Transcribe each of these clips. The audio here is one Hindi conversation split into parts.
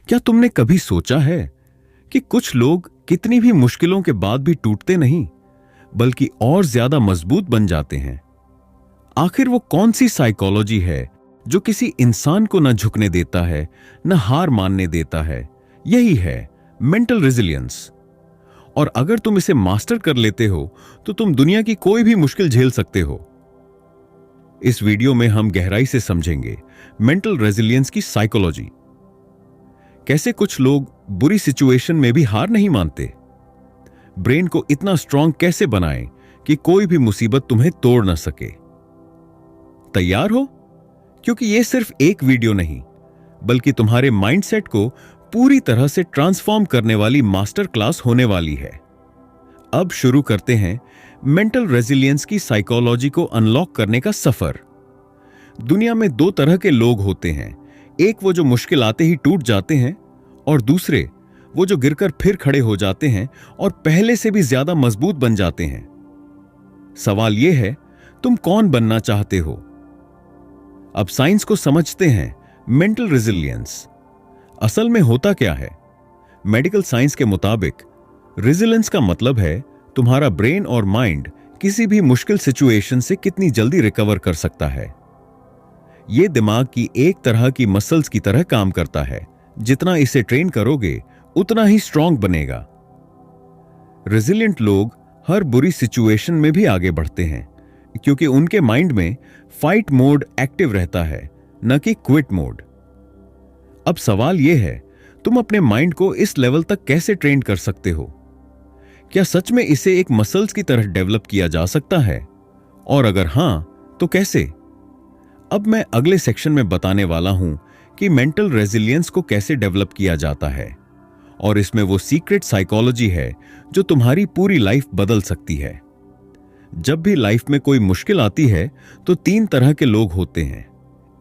क्या तुमने कभी सोचा है कि कुछ लोग कितनी भी मुश्किलों के बाद भी टूटते नहीं, बल्कि और ज्यादा मजबूत बन जाते हैं? आखिर वो कौन सी साइकोलॉजी है जो किसी इंसान को न झुकने देता है, न हार मानने देता है? यही है मेंटल रेजिलियंस। और अगर तुम इसे मास्टर कर लेते हो तो तुम दुनिया की कोई भी मुश्किल झेल सकते हो। इस वीडियो में हम गहराई से समझेंगे मेंटल रेजिलियंस की साइकोलॉजी। कैसे कुछ लोग बुरी सिचुएशन में भी हार नहीं मानते, ब्रेन को इतना स्ट्रांग कैसे बनाएं कि कोई भी मुसीबत तुम्हें तोड़ न सके। तैयार हो? क्योंकि यह सिर्फ एक वीडियो नहीं, बल्कि तुम्हारे माइंडसेट को पूरी तरह से ट्रांसफॉर्म करने वाली मास्टर क्लास होने वाली है। अब शुरू करते हैं मेंटल रेजिलियंस की साइकोलॉजी को अनलॉक करने का सफर। दुनिया में दो तरह के लोग होते हैं, एक वो जो मुश्किल आते ही टूट जाते हैं, और दूसरे वो जो गिरकर फिर खड़े हो जाते हैं और पहले से भी ज्यादा मजबूत बन जाते हैं। सवाल यह है, तुम कौन बनना चाहते हो? अब साइंस को समझते हैं। मेंटल रेजिलियंस असल में होता क्या है? मेडिकल साइंस के मुताबिक रेजिलियंस का मतलब है तुम्हारा ब्रेन और माइंड किसी भी मुश्किल सिचुएशन से कितनी जल्दी रिकवर कर सकता है। यह दिमाग की एक तरह की मसल्स की तरह काम करता है। जितना इसे ट्रेन करोगे उतना ही स्ट्रांग बनेगा। रेजिलिएंट लोग हर बुरी सिचुएशन में भी आगे बढ़ते हैं, क्योंकि उनके माइंड में फाइट मोड एक्टिव रहता है, न कि क्विट मोड। अब सवाल यह है, तुम अपने माइंड को इस लेवल तक कैसे ट्रेन कर सकते हो? क्या सच में इसे एक मसल्स की तरह डेवलप किया जा सकता है? और अगर हां, तो कैसे? अब मैं अगले सेक्शन में बताने वाला हूं कि मेंटल रेजिलियंस को कैसे डेवलप किया जाता है, और इसमें वो सीक्रेट साइकोलॉजी है जो तुम्हारी पूरी लाइफ बदल सकती है। जब भी लाइफ में कोई मुश्किल आती है तो तीन तरह के लोग होते हैं।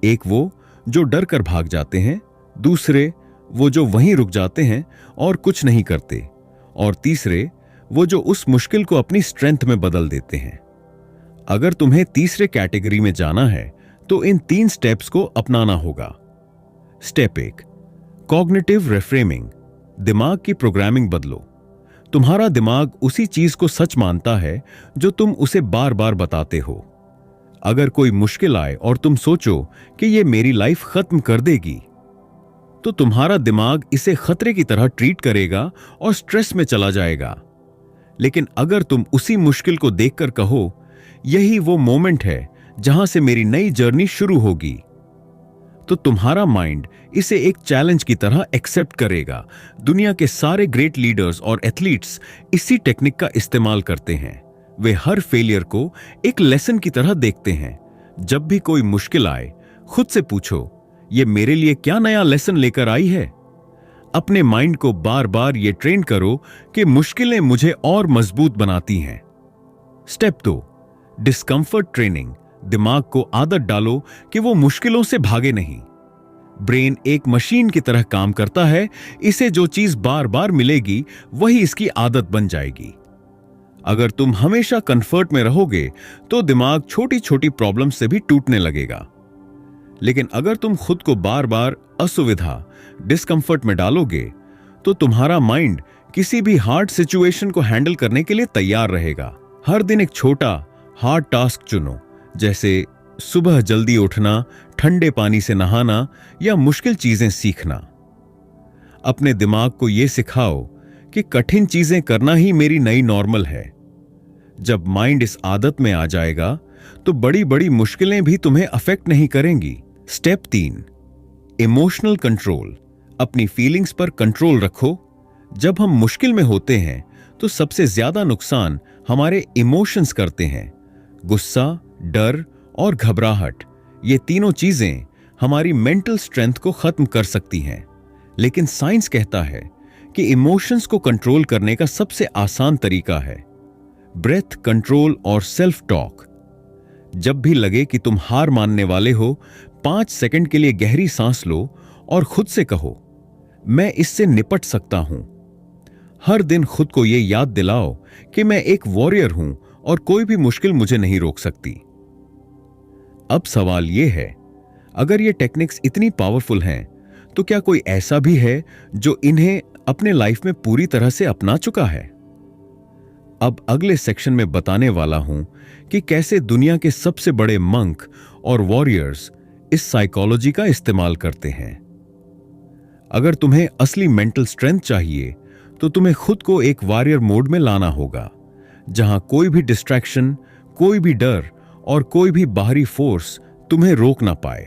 एक वो जो डर कर भाग जाते हैं, दूसरे वो जो वहीं रुक जाते हैं और कुछ नहीं करते, और तीसरे वो जो उस मुश्किल को अपनी स्ट्रेंथ में बदल देते हैं। अगर तुम्हें तीसरे कैटेगरी में जाना है तो इन तीन स्टेप्स को अपनाना होगा। Step 1, cognitive reframing. दिमाग की प्रोग्रामिंग बदलो। तुम्हारा दिमाग उसी चीज को सच मानता है जो तुम उसे बार बार बताते हो। अगर कोई मुश्किल आए और तुम सोचो कि यह मेरी लाइफ खत्म कर देगी, तो तुम्हारा दिमाग इसे खतरे की तरह ट्रीट करेगा और स्ट्रेस में चला जाएगा। लेकिन अगर तुम उसी मुश्किल को देखकर कहो, यही वो मोमेंट है जहां से मेरी नई जर्नी शुरू होगी, तो तुम्हारा माइंड इसे एक चैलेंज की तरह एक्सेप्ट करेगा। दुनिया के सारे ग्रेट लीडर्स और एथलीट्स इसी टेक्निक का इस्तेमाल करते हैं। वे हर फेलियर को एक लेसन की तरह देखते हैं। जब भी कोई मुश्किल आए, खुद से पूछो, ये मेरे लिए क्या नया लेसन लेकर आई है? अपने माइंड को बार बार ये ट्रेन करो कि मुश्किलें मुझे और मजबूत बनाती हैं। Step 2, discomfort training. दिमाग को आदत डालो कि वो मुश्किलों से भागे नहीं। ब्रेन एक मशीन की तरह काम करता है। इसे जो चीज बार बार मिलेगी वही इसकी आदत बन जाएगी। अगर तुम हमेशा कंफर्ट में रहोगे तो दिमाग छोटी छोटी प्रॉब्लम से भी टूटने लगेगा। लेकिन अगर तुम खुद को बार बार असुविधा, डिस्कंफर्ट में डालोगे, तो तुम्हारा माइंड किसी भी हार्ड सिचुएशन को हैंडल करने के लिए तैयार रहेगा। हर दिन एक छोटा हार्ड टास्क चुनो, जैसे सुबह जल्दी उठना, ठंडे पानी से नहाना या मुश्किल चीजें सीखना। अपने दिमाग को यह सिखाओ कि कठिन चीजें करना ही मेरी नई नॉर्मल है। जब माइंड इस आदत में आ जाएगा तो बड़ी बड़ी मुश्किलें भी तुम्हें अफेक्ट नहीं करेंगी। Step 3, emotional control. अपनी फीलिंग्स पर कंट्रोल रखो। जब हम मुश्किल में होते हैं तो सबसे ज्यादा नुकसान हमारे इमोशंस करते हैं। गुस्सा, डर और घबराहट, ये तीनों चीजें हमारी मेंटल स्ट्रेंथ को खत्म कर सकती हैं। लेकिन साइंस कहता है कि इमोशंस को कंट्रोल करने का सबसे आसान तरीका है ब्रेथ कंट्रोल और सेल्फ टॉक। जब भी लगे कि तुम हार मानने वाले हो, 5 सेकंड के लिए गहरी सांस लो और खुद से कहो, मैं इससे निपट सकता हूं। हर दिन खुद को यह याद दिलाओ कि मैं एक वॉरियर हूं और कोई भी मुश्किल मुझे नहीं रोक सकती। अब सवाल यह है, अगर ये टेक्निक्स इतनी पावरफुल हैं तो क्या कोई ऐसा भी है जो इन्हें अपने लाइफ में पूरी तरह से अपना चुका है? अब अगले सेक्शन में बताने वाला हूं कि कैसे दुनिया के सबसे बड़े मंक और वॉरियर्स इस साइकोलॉजी का इस्तेमाल करते हैं। अगर तुम्हें असली मेंटल स्ट्रेंथ चाहिए तो तुम्हें खुद को एक वॉरियर मोड में लाना होगा, जहां कोई भी डिस्ट्रैक्शन, कोई भी डर और कोई भी बाहरी फोर्स तुम्हें रोक ना पाए।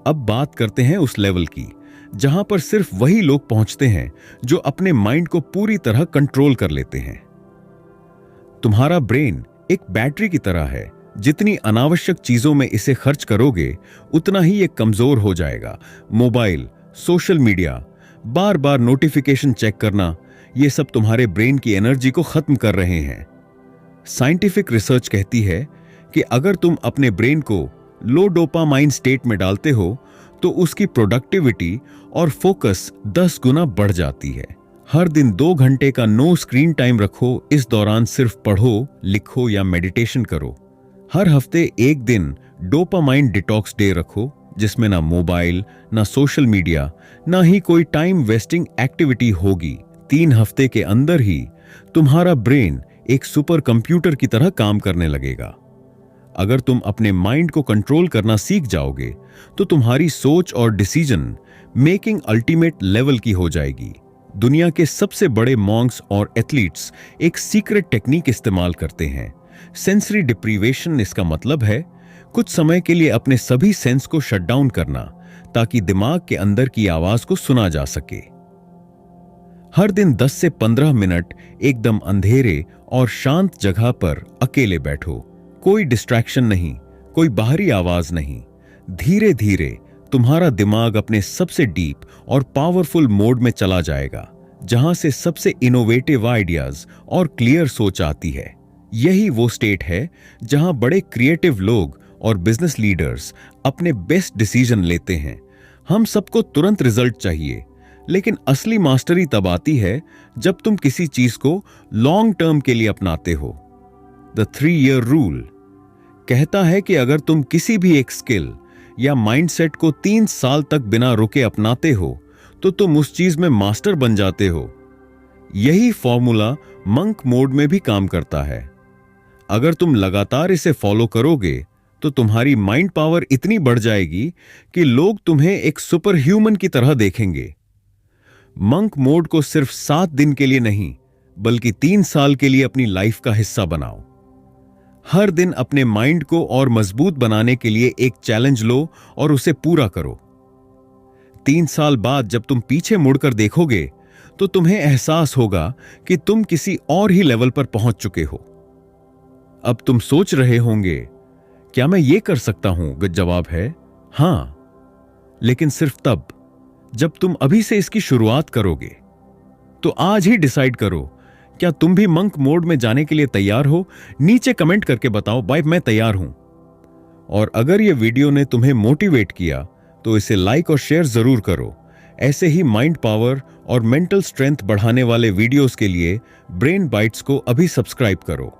अब बात करते हैं उस लेवल की जहां पर सिर्फ वही लोग पहुंचते हैं जो अपने माइंड को पूरी तरह कंट्रोल कर लेते हैं। तुम्हारा ब्रेन एक बैटरी की तरह है, जितनी अनावश्यक चीजों में इसे खर्च करोगे उतना ही ये कमजोर हो जाएगा। मोबाइल, सोशल मीडिया, बार बार नोटिफिकेशन चेक करना, ये सब तुम्हारे ब्रेन की एनर्जी को खत्म कर रहे हैं। साइंटिफिक रिसर्च कहती है कि अगर तुम अपने ब्रेन को लो डोपामाइन स्टेट में डालते हो तो उसकी प्रोडक्टिविटी और फोकस 10 गुना बढ़ जाती है। हर दिन 2 घंटे का नो स्क्रीन टाइम रखो। इस दौरान सिर्फ पढ़ो, लिखो या मेडिटेशन करो। हर हफ्ते एक दिन डोपामाइन डिटॉक्स डे रखो, जिसमें ना मोबाइल, ना सोशल मीडिया, ना ही कोई टाइम वेस्टिंग एक्टिविटी होगी। 3 हफ्ते के अंदर ही तुम्हारा ब्रेन एक सुपर कंप्यूटर की तरह काम करने लगेगा। अगर तुम अपने माइंड को कंट्रोल करना सीख जाओगे तो तुम्हारी सोच और डिसीजन मेकिंग अल्टीमेट लेवल की हो जाएगी। दुनिया के सबसे बड़े मॉन्क्स और एथलीट्स एक सीक्रेट टेक्निक इस्तेमाल करते हैं, सेंसरी डिप्रीवेशन। इसका मतलब है कुछ समय के लिए अपने सभी सेंस को शट डाउन करना, ताकि दिमाग के अंदर की आवाज को सुना जा सके। हर दिन 10 से 15 मिनट एकदम अंधेरे और शांत जगह पर अकेले बैठो। कोई डिस्ट्रैक्शन नहीं, कोई बाहरी आवाज नहीं। धीरे धीरे तुम्हारा दिमाग अपने सबसे डीप और पावरफुल मोड में चला जाएगा, जहां से सबसे इनोवेटिव आइडियाज और क्लियर सोच आती है। यही वो स्टेट है जहां बड़े क्रिएटिव लोग और बिजनेस लीडर्स अपने बेस्ट डिसीजन लेते हैं। हम सबको तुरंत रिजल्ट चाहिए, लेकिन असली मास्टरी तब आती है जब तुम किसी चीज को लॉन्ग टर्म के लिए अपनाते हो। द 3 ईयर रूल कहता है कि अगर तुम किसी भी एक स्किल या माइंडसेट को 3 साल तक बिना रुके अपनाते हो तो तुम उस चीज में मास्टर बन जाते हो। यही फॉर्मूला मंक मोड में भी काम करता है। अगर तुम लगातार इसे फॉलो करोगे तो तुम्हारी माइंड पावर इतनी बढ़ जाएगी कि लोग तुम्हें एक सुपर ह्यूमन की तरह देखेंगे। मंक मोड को सिर्फ 7 दिन के लिए नहीं, बल्कि 3 साल के लिए अपनी लाइफ का हिस्सा बनाओ। हर दिन अपने माइंड को और मजबूत बनाने के लिए एक चैलेंज लो और उसे पूरा करो। 3 साल बाद जब तुम पीछे मुड़कर देखोगे तो तुम्हें एहसास होगा कि तुम किसी और ही लेवल पर पहुंच चुके हो। अब तुम सोच रहे होंगे, क्या मैं ये कर सकता हूं? जवाब है हां, लेकिन सिर्फ तब जब तुम अभी से इसकी शुरुआत करोगे। तो आज ही डिसाइड करो, क्या तुम भी मंक मोड में जाने के लिए तैयार हो? नीचे कमेंट करके बताओ, भाई मैं तैयार हूं। और अगर यह वीडियो ने तुम्हें मोटिवेट किया तो इसे लाइक और शेयर जरूर करो। ऐसे ही माइंड पावर और मेंटल स्ट्रेंथ बढ़ाने वाले वीडियोस के लिए ब्रेन बाइट्स को अभी सब्सक्राइब करो।